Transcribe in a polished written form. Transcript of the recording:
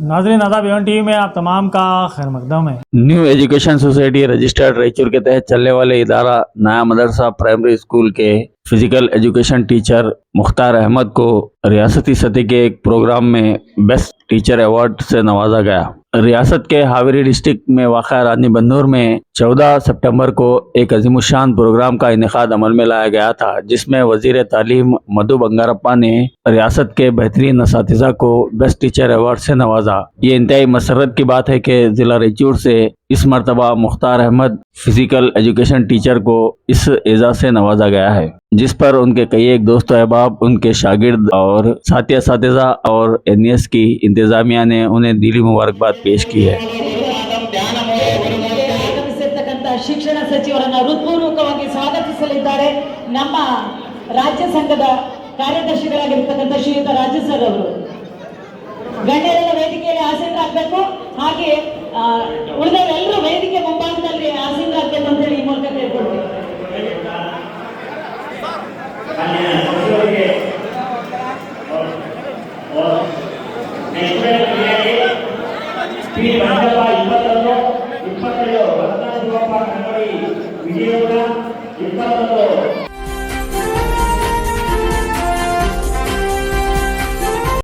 नाजरीन आदाब, Avon TV में आप तमाम का खैर मकदम है। New education society registered Raichur के तहत चलने वाले इदारा नया मदरसा प्राइमरी स्कूल के physical education teacher Mukhtar Ahmed को रियासती सतह के एक प्रोग्राम में बेस्ट टीचर अवार्ड से नवाजा गया। रियासत के हावेरी डिस्ट्रिक्ट में वाक़ा रानी बंदूर में 14 सितंबर को एक अजीमुशान प्रोग्राम का इनेकाद अमल में लाया गया था, जिसमें वजीर तालीम मधु बंगारप्पा ने रियासत के बेहतरीन असातिज़ा को बेस्ट टीचर अवार्ड से नवाजा। ये इंतहाई मसरत की बात है कि ज़िला रायचूर से इस मरतबा Mukhtar Ahmed physical education teacher को इस एजाज़ से नवाजा गया है, जिस पर उनके कई एक दोस्त अहबाब, उनके शागिर्द और साथी असातिज़ा और NES की इंतज़ामिया ने उन्हें दिली मुबारकबाद पेश की है। ಶಿಕ್ಷಣ ಸಚಿವರನ್ನು ಹೃತ್ಪೂರ್ವಕವಾಗಿ ಸ್ವಾಗತಿಸಲಿದ್ದಾರೆ ನಮ್ಮ ರಾಜ್ಯ ಸಂಘದ ಕಾರ್ಯದರ್ಶಿಗಳಾಗಿರ್ತಕ್ಕಂಥ ಶ್ರೀಯುತ ರಾಜು ಸರ್ ಅವರು. ಗಣ್ಯರೆಲ್ಲ ವೇದಿಕೆಯಲ್ಲಿ ಆಸೀನರಾಗಬೇಕು, ಹಾಗೆ ಉಳಿದವರೆಲ್ಲರೂ ವೇದಿಕೆ ಮುಂಭಾಗದಲ್ಲಿ ಆಸೀನರಾಗಬೇಕು ಅಂತ ಹೇಳಿ ಈ ಮೂಲಕ ಕೇಳ್ಕೊಳ್ತೀವಿ.